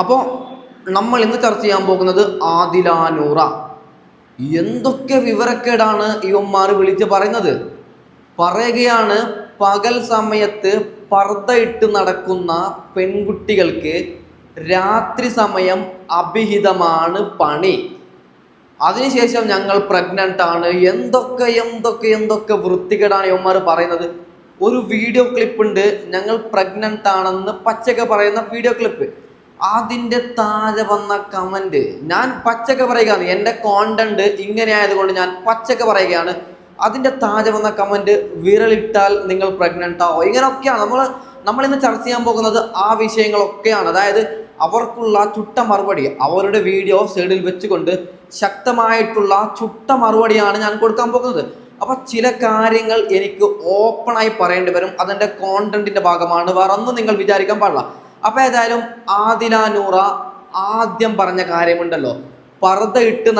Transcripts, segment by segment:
അപ്പോൾ നമ്മൾ ഇന്ന് ചർച്ച ചെയ്യാൻ പോകുന്നത് ആദില നൂറ. എന്തൊക്കെ വിവരക്കേടാണ് ഇവന്മാർ വിളിച്ച് പറയുകയാണ്. പകൽ സമയത്ത് പർദ്ദ ഇട്ട് നടക്കുന്ന പെൺകുട്ടികൾക്ക് രാത്രി സമയം അഭിഹിതമാണ് പണി. അതിനുശേഷം ഞങ്ങൾ പ്രഗ്നന്റ് ആണ്. എന്തൊക്കെ എന്തൊക്കെ എന്തൊക്കെ വൃത്തികേടാണ് ഇവന്മാർ പറയുന്നത്. ഒരു വീഡിയോ ക്ലിപ്പ് ഉണ്ട്, ഞങ്ങൾ പ്രഗ്നന്റ് ആണെന്ന് പച്ചക്ക് പറയുന്ന വീഡിയോ ക്ലിപ്പ്. അതിൻ്റെ താഴെ വന്ന കമന്റ്, ഞാൻ പച്ചക്ക് പറയുകയാണ്, എൻ്റെ കോണ്ടന്റ് ഇങ്ങനെ ആയതുകൊണ്ട് ഞാൻ പച്ചക്ക് പറയുകയാണ്. അതിൻ്റെ താഴെ വന്ന കമന്റ്, വിരലിട്ടാൽ നിങ്ങൾ പ്രഗ്നന്റ് ആവോ, ഇങ്ങനെയൊക്കെയാണ് നമ്മളിന്ന് ചർച്ച ചെയ്യാൻ പോകുന്നത്. ആ വിഷയങ്ങളൊക്കെയാണ്. അതായത് അവർക്കുള്ള ചുട്ട മറുപടി, അവരുടെ വീഡിയോ സൈഡിൽ വെച്ചുകൊണ്ട് ശക്തമായിട്ടുള്ള ചുട്ട മറുപടിയാണ് ഞാൻ കൊടുക്കാൻ പോകുന്നത്. അപ്പൊ ചില കാര്യങ്ങൾ എനിക്ക് ഓപ്പണായി പറയേണ്ടി വരും. അതിൻ്റെ കോണ്ടന്റിന്റെ ഭാഗമാണ്, വേറെ ഒന്നും നിങ്ങൾ വിചാരിക്കാൻ പാടില്ല. അപ്പൊ ഏതായാലും ആദില നൂറ ആദ്യം പറഞ്ഞ കാര്യമുണ്ടല്ലോ, പർദ്ദ ഇട്ട്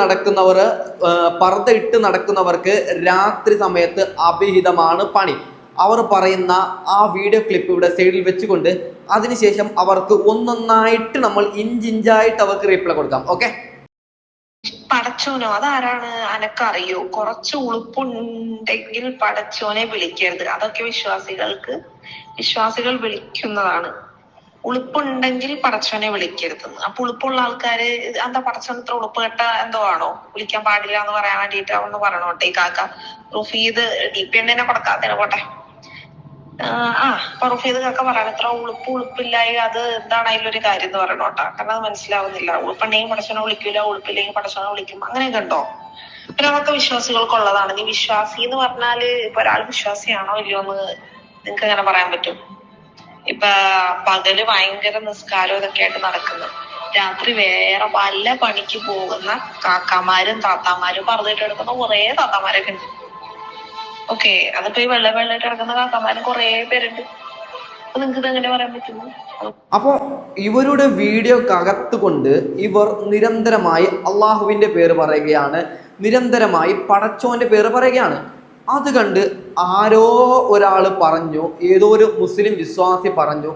നടക്കുന്നവർക്ക് രാത്രി സമയത്ത് അഭിഹിതമാണ് പണി. അവർ പറയുന്ന ആ വീഡിയോ ക്ലിപ്പ് ഇവിടെ സൈഡിൽ വെച്ചുകൊണ്ട് അതിനുശേഷം അവർക്ക് ഒന്നൊന്നായിട്ട് നമ്മൾ ഇഞ്ചിഞ്ചായിട്ട് അവർക്ക് റീപ്ലൈ കൊടുക്കാം. ഓക്കെ, പടച്ചോനോ അതാരാണ് അനക്കറിയോ? കുറച്ച് ഉളുപ്പുണ്ടെങ്കിൽ പടച്ചോനെ വിളിക്കരുത്. അതൊക്കെ വിശ്വാസികൾ വിളിക്കുന്നതാണ്. ഉളുപ്പുണ്ടെങ്കിൽ പടച്ചോനെ വിളിക്കരുത്. അപ്പൊ ഉളുപ്പുള്ള ആൾക്കാര് എന്താ പടച്ചോൻ ഇത്ര ഉളുപ്പ് കെട്ട എന്തോ ആണോ വിളിക്കാൻ പാടില്ല എന്ന് പറയാൻ വേണ്ടിട്ട് ഒന്ന് പറയണോട്ടെ. ഈ കാക്ക റുഫീദ് DP തന്നെ കൊടുക്കാതെ പോട്ടെ. അപ്പൊ റുഫീദ് കാക്ക പറയാൻ ഇത്ര ഉളുപ്പില്ലായി, അത് എന്താണ് അതിലൊരു കാര്യം എന്ന് പറയണോട്ടാ. കാരണം അത് മനസ്സിലാവുന്നില്ല. ഉളുപ്പുണ്ടെങ്കിൽ പടച്ചോനെ വിളിക്കൂല, ഉളുപ്പില്ലെങ്കിൽ പടച്ചോനെ വിളിക്കും, അങ്ങനെയൊക്കെ ഉണ്ടോ? പിന്നെ അതൊക്കെ വിശ്വാസികൾക്കുള്ളതാണ്. നീ വിശ്വാസി എന്ന് പറഞ്ഞാല് ഇപ്പൊ ഒരാൾ വിശ്വാസിയാണോ ഇല്ലയോ എന്ന് നിങ്ങക്ക് എങ്ങനെ പറയാൻ പറ്റും? ഇപ്പൊ പകല് ഭയങ്കര നിസ്കാരം ഇതൊക്കെ ആയിട്ട് നടക്കുന്നു, രാത്രി വേറെ പല പണിക്ക് പോകുന്ന കാക്കാമാരും താത്താമാരും പറഞ്ഞിട്ട് എടുക്കുന്ന കുറെ താത്താമാരൊക്കെ ഉണ്ട്. ഓക്കെ, അതിപ്പോ ഈ വെള്ളമായിട്ട് കിടക്കുന്ന കാക്കമാരും കുറെ പേരുണ്ട്. അപ്പൊ നിങ്ങക്ക് ഇത് എങ്ങനെ പറയാൻ പറ്റുന്നു? അപ്പോ ഇവരുടെ വീഡിയോക്കകത്ത് കൊണ്ട് ഇവർ നിരന്തരമായി അള്ളാഹുവിന്റെ പേര് പറയുകയാണ്, നിരന്തരമായി പടച്ചോന്റെ പേര് പറയുകയാണ്. അത് കണ്ട് ആരോ ഒരാൾ പറഞ്ഞു, ഏതോ ഒരു മുസ്ലിം വിശ്വാസി പറഞ്ഞു,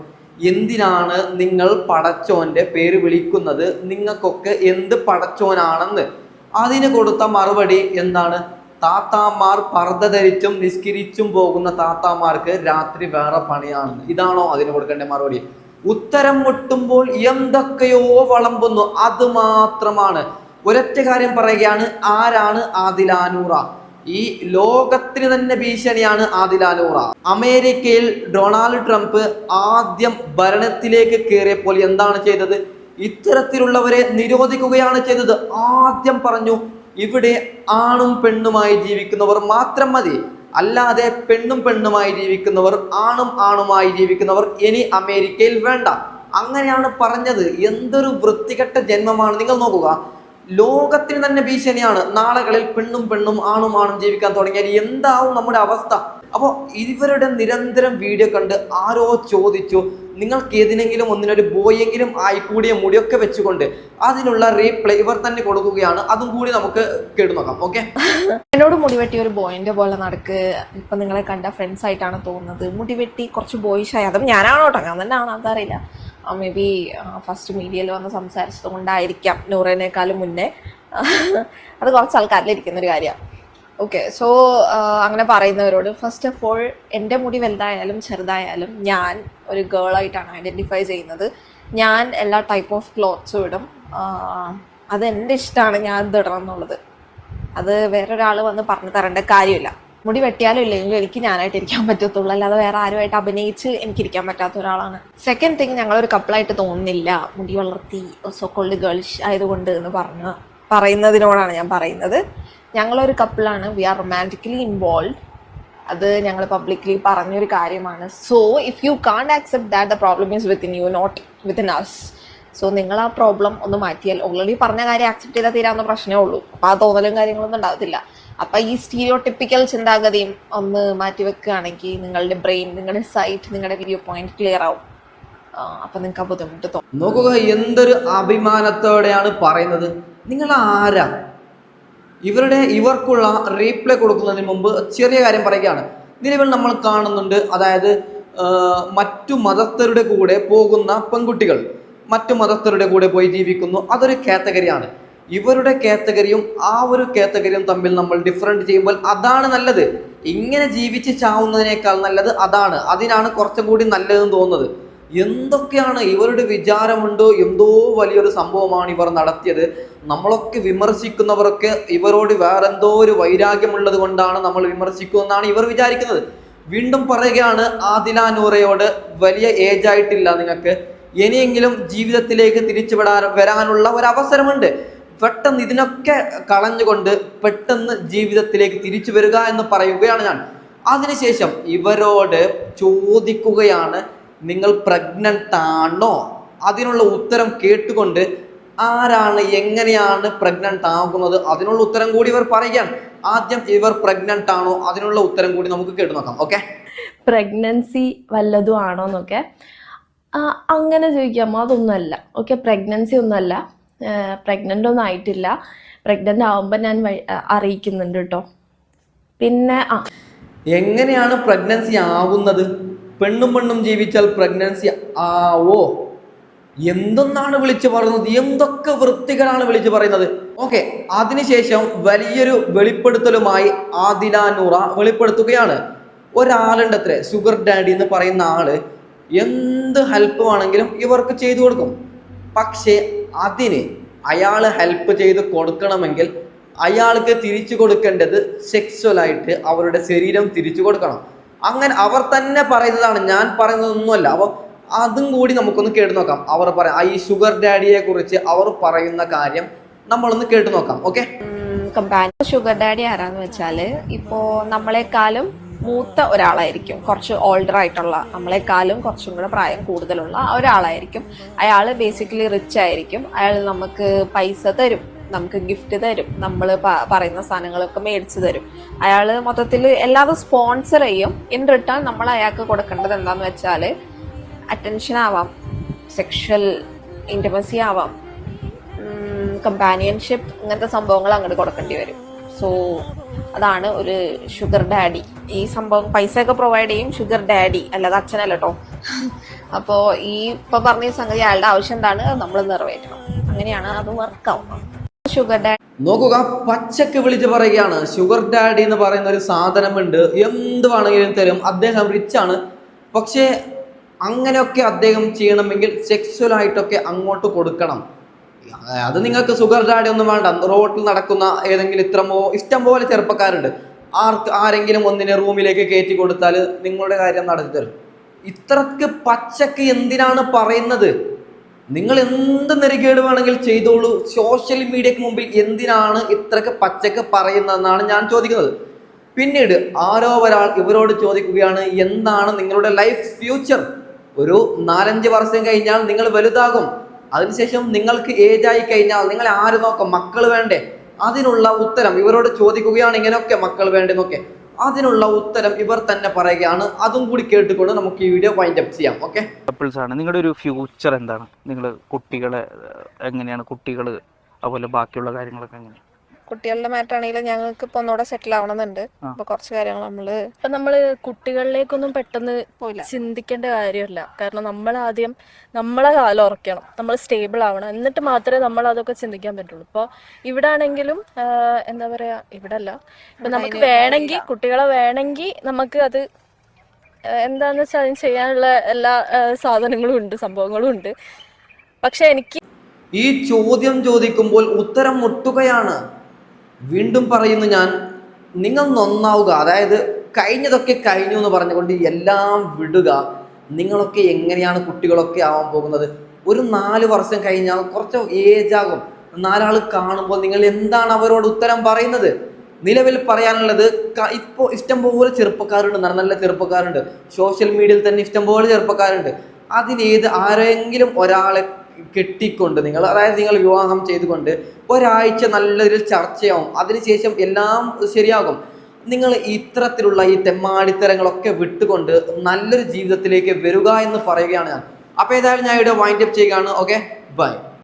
എന്തിനാണ് നിങ്ങൾ പടച്ചോന്റെ പേര് വിളിക്കുന്നത്, നിങ്ങൾക്കൊക്കെ എന്ത് പടച്ചോനാണെന്ന്. അതിന് കൊടുത്ത മറുപടി എന്താണ്? താത്താമാർ പർദ്ദ ധരിച്ചും നിസ്കരിച്ചും പോകുന്ന താത്താമാർക്ക് രാത്രി വേറെ പണിയാണ്. ഇതാണോ അതിന് കൊടുക്കേണ്ട മറുപടി? ഉത്തരം മുട്ടുമ്പോൾ എന്തൊക്കെയോ വളമ്പുന്നു. അത് മാത്രമാണ്. ഒരൊറ്റ കാര്യം പറയുകയാണ്, ആരാണ് ആദില നൂറ? ഈ ലോകത്തിന് തന്നെ ഭീഷണിയാണ് ആദില നൂറ. അമേരിക്കയിൽ ഡൊണാൾഡ് ട്രംപ് ആദ്യം ഭരണത്തിലേക്ക് കയറിയപ്പോൾ എന്താണ് ചെയ്തത്? ഇത്തരത്തിലുള്ളവരെ നിരോധിക്കുകയാണ് ചെയ്തത്. ആദ്യം പറഞ്ഞു, ഇവിടെ ആണും പെണ്ണുമായി ജീവിക്കുന്നവർ മാത്രം മതി, അല്ലാതെ പെണ്ണുമായി ജീവിക്കുന്നവർ, ആണുമായി ജീവിക്കുന്നവർ ഇനി അമേരിക്കയിൽ വേണ്ട. അങ്ങനെയാണ് പറഞ്ഞത്. എന്തൊരു വൃത്തികെട്ട ജന്മമാണ്. നിങ്ങൾ നോക്കുക, ലോകത്തിന് തന്നെ ഭീഷണിയാണ്. നാളുകളിൽ പെണ്ണും ആണും ജീവിക്കാൻ തുടങ്ങിയാൽ എന്താവും നമ്മുടെ അവസ്ഥ? അപ്പോൾ ഇവരുടെ നിരന്തരം വീഡിയോ കണ്ട് ആരോ ചോദിച്ചു, നിങ്ങൾക്ക് ഏതിനെങ്കിലും ഒന്നിനൊരു ബോയെങ്കിലും ആയിക്കൂടിയ മുടിയൊക്കെ വെച്ചുകൊണ്ട് അതിനുള്ള റീപ്ലൈ ഇവർ തന്നെ കൊടുക്കുകയാണ്. അതും കൂടി നമുക്ക് കേട്ടു നോക്കാം. ഓക്കെ, എന്നോട് മുടിവെട്ടി ഒരു ബോയിന്റെ പോലെ നടക്ക്. ഇപ്പൊ നിങ്ങളെ കണ്ട ഫ്രണ്ട്സ് ആയിട്ടാണ് തോന്നുന്നത്. മുടിവെട്ടി കുറച്ച് ബോയിഷായി, അതും ഞാനാണോ കേട്ടോ, ഞാൻ തന്നെ ആണോ അതറിയില്ല. മേ ബി ഫസ്റ്റ് മീഡിയയിൽ വന്ന് സംസാരിച്ചത് കൊണ്ടായിരിക്കാം, നൂറിനേക്കാളും മുന്നേ. അത് കുറച്ച് ആൾക്കാരിലിരിക്കുന്നൊരു കാര്യമാണ്. ഓക്കെ, സോ അങ്ങനെ പറയുന്നവരോട് ഫസ്റ്റ് ഓഫ് ഓൾ, എൻ്റെ മുടി വലുതായാലും ചെറുതായാലും ഞാൻ ഒരു ഗേളായിട്ടാണ് ഐഡൻറ്റിഫൈ ചെയ്യുന്നത്. ഞാൻ എല്ലാ ടൈപ്പ് ഓഫ് ക്ലോത്ത്സും ഇടും. അത് എൻ്റെ ഇഷ്ടമാണ് ഞാൻ ഇത് ഇടണം എന്നുള്ളത്. അത് വേറൊരാൾ വന്ന് പറഞ്ഞു തരേണ്ട കാര്യമില്ല. മുടി വെട്ടിയാലും ഇല്ലെങ്കിലും എനിക്ക് ഞാനായിട്ട് ഇരിക്കാൻ പറ്റത്തുള്ളൂ, അല്ലാതെ വേറെ ആരുമായിട്ട് അഭിനയിച്ച് എനിക്കിരിക്കാൻ പറ്റാത്ത ഒരാളാണ്. സെക്കൻഡ് തിങ്, ഞങ്ങളൊരു കപ്പിളായിട്ട് തോന്നുന്നില്ല. മുടി വളർത്തി സോക്കോൾഡ് ഗേൾസ് ആയതുകൊണ്ട് എന്ന് പറയുന്നതിനോടാണ് ഞാൻ പറയുന്നത്. ഞങ്ങളൊരു കപ്പിളാണ്, വി ആർ റൊമാൻറ്റിക്കലി ഇൻവോൾവ്. അത് ഞങ്ങൾ പബ്ലിക്കലി പറഞ്ഞൊരു കാര്യമാണ്. So if you can't accept that, the problem is within you, not within us. So നിങ്ങൾ ആ പ്രോബ്ലം ഒന്ന് മാറ്റിയാൽ, ഓൾറെഡി പറഞ്ഞ കാര്യം ആക്സെപ്റ്റ് ചെയ്താൽ തീരാവുന്ന പ്രശ്നമേ ഉള്ളൂ. അപ്പോൾ ആ തോന്നലും കാര്യങ്ങളൊന്നും ഉണ്ടാകത്തില്ല. അപ്പം ഈ സ്റ്റീരിയോടിപ്പിക്കൽ ചിന്താഗതിയും ഒന്ന് മാറ്റി വെക്കുകയാണെങ്കിൽ നിങ്ങളുടെ ബ്രെയിൻ, നിങ്ങളുടെ സൈറ്റ്, നിങ്ങളുടെ വ്യൂ പോയിന്റ് ക്ലിയർ ആവും. അപ്പം നിങ്ങൾക്ക് ആ ബുദ്ധിമുട്ട് തോന്നും. നോക്കുക, എന്തൊരു അഭിമാനത്തോടെയാണ് പറയുന്നത്. നിങ്ങൾ ആരാ? ഇവർക്കുള്ള റീപ്ലൈ കൊടുക്കുന്നതിന് മുമ്പ് ചെറിയ കാര്യം പറയുകയാണ്. നിലവിൽ നമ്മൾ കാണുന്നുണ്ട്, അതായത് മറ്റു മതസ്ഥരുടെ കൂടെ പോകുന്ന പെൺകുട്ടികൾ, മറ്റു മതസ്ഥരുടെ കൂടെ പോയി ജീവിക്കുന്നു. അതൊരു കാറ്റഗറിയാണ്. ഇവരുടെ കാറ്റഗറിയും ആ ഒരു കാറ്റഗറിയും തമ്മിൽ നമ്മൾ ഡിഫറൻറ്റ് ചെയ്യുമ്പോൾ അതാണ് നല്ലത്. ഇങ്ങനെ ജീവിച്ച് ചാവുന്നതിനേക്കാൾ നല്ലത് അതാണ്. അതിനാണ് കുറച്ചും കൂടി നല്ലതെന്ന് തോന്നുന്നത്. എന്തൊക്കെയാണ് ഇവരുടെ വിചാരമുണ്ടോ, എന്തോ വലിയൊരു സംഭവമാണ് ഇവർ നടത്തിയത്. നമ്മളൊക്കെ വിമർശിക്കുന്നവരൊക്കെ ഇവരോട് വേറെന്തോ ഒരു വൈരാഗ്യമുള്ളത് കൊണ്ടാണ് നമ്മൾ വിമർശിക്കുമെന്നാണ് ഇവർ വിചാരിക്കുന്നത്. വീണ്ടും പറയുകയാണ് ആദില നൂറയോട്, വലിയ ഏജ് ആയിട്ടില്ല നിങ്ങൾക്ക്, ഇനിയെങ്കിലും ജീവിതത്തിലേക്ക് തിരിച്ചു വരാനുള്ള ഒരു അവസരമുണ്ട്. പെട്ടെന്ന് ഇതിനൊക്കെ കളഞ്ഞുകൊണ്ട് പെട്ടെന്ന് ജീവിതത്തിലേക്ക് തിരിച്ചു വരിക എന്ന് പറയുകയാണ് ഞാൻ. അതിനുശേഷം ഇവരോട് ചോദിക്കുകയാണ്, നിങ്ങൾ പ്രഗ്നന്റ് ആണോ? അതിനുള്ള ഉത്തരം കേട്ടുകൊണ്ട് ആരാണ് എങ്ങനെയാണ് പ്രഗ്നന്റ് ആകുന്നത് അതിനുള്ള ഉത്തരം കൂടി ഇവർ പറയുകയാണ്. ആദ്യം ഇവർ പ്രഗ്നന്റ് ആണോ അതിനുള്ള ഉത്തരം കൂടി നമുക്ക് കേട്ടു നോക്കാം. ഓക്കെ, പ്രഗ്നൻസി വല്ലതും ആണോന്നൊക്കെ അങ്ങനെ ചോദിക്കാമോ? അതൊന്നുമല്ല. ഓക്കെ, പ്രഗ്നൻസി ഒന്നുമല്ല, പ്രഗ്നൻ്റ് ഒന്നും ആയിട്ടില്ല. പ്രഗ്നൻ്റ് ആവുമ്പോൾ ഞാൻ അറിയിക്കുന്നുണ്ട് കേട്ടോ. പിന്നെ എങ്ങനെയാണ് പ്രഗ്നൻസി ആവുന്നത്? പെണ്ണും ജീവിച്ചാൽ പ്രഗ്നൻസി ആവോ? എന്തൊന്നാണ് വിളിച്ചു പറയുന്നത്? എന്തൊക്കെ വൃത്തികളാണ് വിളിച്ചു പറയുന്നത്? ഓക്കെ, അതിനുശേഷം വലിയൊരു വെളിപ്പെടുത്തലുമായി ആദില നൂറ വെളിപ്പെടുത്തുകയാണ്. ഒരാളുണ്ട് അത്രേ, ഷുഗർ ഡാഡി എന്ന് പറയുന്ന ആള്. എന്ത് ഹെൽപ്പ് വേണമെങ്കിലും ഇവർക്ക് ചെയ്തു കൊടുക്കും. പക്ഷേ അതിന് അയാൾ ഹെൽപ്പ് ചെയ്ത് കൊടുക്കണമെങ്കിൽ അയാൾക്ക് തിരിച്ചു കൊടുക്കേണ്ടത് സെക്സ്വലായിട്ട് അവരുടെ ശരീരം തിരിച്ചു കൊടുക്കണം. അങ്ങനെ അവർ തന്നെ പറയുന്നതാണ്, ഞാൻ പറയുന്നതൊന്നുമല്ല. അപ്പോൾ അതും കൂടി നമുക്കൊന്ന് കേട്ടു നോക്കാം. അവർ ഈ ഷുഗർ ഡാഡിയെ കുറിച്ച് അവർ പറയുന്ന കാര്യം നമ്മളൊന്ന് കേട്ടു നോക്കാം. ഓക്കെ, കമ്പാനിയൻ ഷുഗർ ഡാഡി ആരാന്ന് വെച്ചാൽ ഇപ്പോൾ നമ്മളെക്കാളും മൂത്ത ഒരാളായിരിക്കും, കുറച്ച് ഓൾഡർ ആയിട്ടുള്ള, നമ്മളെക്കാളും കുറച്ചും കൂടെ പ്രായം കൂടുതലുള്ള ഒരാളായിരിക്കും. അയാൾ ബേസിക്കലി റിച്ച് ആയിരിക്കും. അയാൾ നമുക്ക് പൈസ തരും, നമുക്ക് ഗിഫ്റ്റ് തരും, നമ്മൾ പറയുന്ന സാധനങ്ങളൊക്കെ മേടിച്ചു തരും. അയാൾ മൊത്തത്തിൽ എല്ലാതും സ്പോൺസർ ചെയ്യും. ഇൻ റിട്ടേൺ നമ്മൾ അയാൾക്ക് കൊടുക്കേണ്ടത് എന്താന്ന് വെച്ചാൽ അറ്റൻഷൻ ആവാം, സെക്ഷൽ ഇൻറ്റിമസി ആവാം, കമ്പാനിയൻഷിപ്പ്, ഇങ്ങനത്തെ സംഭവങ്ങൾ അങ്ങോട്ട് കൊടുക്കേണ്ടി വരും. സോ അതാണ് ഒരു ഷുഗർ ഡാഡി. ഈ സംഭവം പൈസയൊക്കെ പ്രൊവൈഡ് ചെയ്യും ഷുഗർ ഡാഡി, അല്ലാതെ അച്ഛനല്ല കേട്ടോ. അപ്പോൾ ഈ ഇപ്പം പറഞ്ഞ സംഗതി അയാളുടെ ആവശ്യം എന്താണ് നമ്മൾ നിറവേറ്റണം. അങ്ങനെയാണ് അത് വർക്കാവുന്നത്. ഷുഗർ ഡാഡി നോക്കുക, പച്ചക്ക് വിളിച്ച് പറയുകയാണ്, ഷുഗർ ഡാഡി എന്ന് പറയുന്ന ഒരു സാധനമുണ്ട്, എന്ത് വേണമെങ്കിലും തരും. അദ്ദേഹം റിച്ചാണ്. പക്ഷേ അങ്ങനെയൊക്കെ അദ്ദേഹം ചെയ്യണമെങ്കിൽ സെക്സ്വലായിട്ടൊക്കെ അങ്ങോട്ട് കൊടുക്കണം. അത് നിങ്ങൾക്ക് ഷുഗർ ഡാഡി ഒന്നും വേണ്ട. റോഡിൽ നടക്കുന്ന ഏതെങ്കിലും ഇഷ്ടം പോലെ ചെറുപ്പക്കാരുണ്ട്. ആരെങ്കിലും ഒന്നിനെ റൂമിലേക്ക് കയറ്റി കൊടുത്താൽ നിങ്ങളുടെ കാര്യം നടത്തി തരും. ഇത്രക്ക് പച്ചക്ക് എന്തിനാണ് പറയുന്നത്? നിങ്ങൾ എന്ത് നെറികേട് വേണമെങ്കിൽ ചെയ്തോളൂ. സോഷ്യൽ മീഡിയക്ക് മുമ്പിൽ എന്തിനാണ് ഇത്രക്ക് പച്ചക്ക് പറയുന്നതെന്നാണ് ഞാൻ ചോദിക്കുന്നത്. പിന്നീട് ആരോ ഒരാൾ ഇവരോട് ചോദിക്കുകയാണ്, എന്താണ് നിങ്ങളുടെ ലൈഫ് ഫ്യൂച്ചർ? ഒരു 4-5 വർഷം കഴിഞ്ഞാൽ നിങ്ങൾ വലുതാകും. അതിനുശേഷം നിങ്ങൾക്ക് ഏജായി കഴിഞ്ഞാൽ നിങ്ങൾ ആര് നോക്കും? മക്കൾ വേണ്ടേ? അതിനുള്ള ഉത്തരം ഇവരോട് ചോദിക്കുകയാണ്, ഇങ്ങനെയൊക്കെ മക്കൾ വേണ്ടെന്നൊക്കെ. അതിനുള്ള ഉത്തരം ഇവർ തന്നെ പറയുകയാണ്. അതും കൂടി കേട്ടുകൊണ്ട് നമുക്ക് ഈ വീഡിയോ വൈൻഡ് അപ്പ് ചെയ്യാം. ഓക്കെ, കപ്പിൾസ് ആണ്. നിങ്ങളുടെ ഒരു ഫ്യൂച്ചർ എന്താണ്? നിങ്ങൾ കുട്ടികളെ എങ്ങനെയാണ്, കുട്ടികൾ അതുപോലെ ബാക്കിയുള്ള കാര്യങ്ങളൊക്കെ എങ്ങനെയാണ്? കുട്ടികളുടെ മാറ്റാണെങ്കിലും ഞങ്ങൾക്ക് ഇപ്പൊ ഒന്നുകൂടെ സെറ്റിൽ ആവണമെന്നുണ്ട്. അപ്പൊ കുറച്ച് കാര്യങ്ങൾ നമ്മള് കുട്ടികളിലേക്കൊന്നും പെട്ടെന്ന് ചിന്തിക്കേണ്ട കാര്യമല്ല. കാരണം നമ്മൾ ആദ്യം നമ്മളെ കാലം ഉറക്കണം, നമ്മൾ സ്റ്റേബിൾ ആവണം, എന്നിട്ട് മാത്രമേ നമ്മൾ അതൊക്കെ ചിന്തിക്കാൻ പറ്റുള്ളൂ. ഇപ്പോൾ ഇവിടെ ആണെങ്കിലും എന്താ പറയാ, ഇവിടെ അല്ല, ഇപ്പൊ നമുക്ക് വേണമെങ്കിൽ കുട്ടികളെ വേണമെങ്കിൽ നമുക്ക് അത് എന്താന്ന് വെച്ചാൽ അതിന് ചെയ്യാനുള്ള എല്ലാ സാധനങ്ങളും ഉണ്ട്, സംഭവങ്ങളും ഉണ്ട്. പക്ഷെ എനിക്ക് ഈ ചോദ്യം ചോദിക്കുമ്പോൾ ഉത്തരം മുട്ടുകയാണ്. വീണ്ടും പറയുന്നു ഞാൻ, നിങ്ങൾ നന്നാവുക. അതായത് കഴിഞ്ഞതൊക്കെ കഴിഞ്ഞു എന്ന് പറഞ്ഞുകൊണ്ട് എല്ലാം വിടുക. നിങ്ങളൊക്കെ എങ്ങനെയാണ് കുട്ടികളൊക്കെ ആവാൻ പോകുന്നത്? ഒരു 4 വർഷം കഴിഞ്ഞാൽ കുറച്ച് ഏജാകും. 4 ആൾ കാണുമ്പോൾ നിങ്ങൾ എന്താണ് അവരോട് ഉത്തരം പറയുന്നത്? നിലവിൽ പറയാനുള്ളത്, ഇപ്പോൾ ഇഷ്ടംപോലെ ചെറുപ്പക്കാരുണ്ട്, നല്ല ചെറുപ്പക്കാരുണ്ട്. സോഷ്യൽ മീഡിയയിൽ തന്നെ ഇഷ്ടംപോലെ ചെറുപ്പക്കാരുണ്ട്. ആരെങ്കിലും ഒരാളെ കെട്ടിക്കൊണ്ട് അതായത് നിങ്ങൾ വിവാഹം ചെയ്തുകൊണ്ട് ഒരാഴ്ച നല്ലൊരു ചർച്ചയാവും. അതിനുശേഷം എല്ലാം ശരിയാകും. നിങ്ങൾ ഇത്തരത്തിലുള്ള ഈ തെമ്മാടിത്തരങ്ങളൊക്കെ വിട്ടുകൊണ്ട് നല്ലൊരു ജീവിതത്തിലേക്ക് വരിക എന്ന് പറയുകയാണ് ഞാൻ. അപ്പോൾ ഏതായാലും ഞാൻ ഇവിടെ വൈൻഡ് അപ്പ് ചെയ്യുകയാണ്. Okay, by.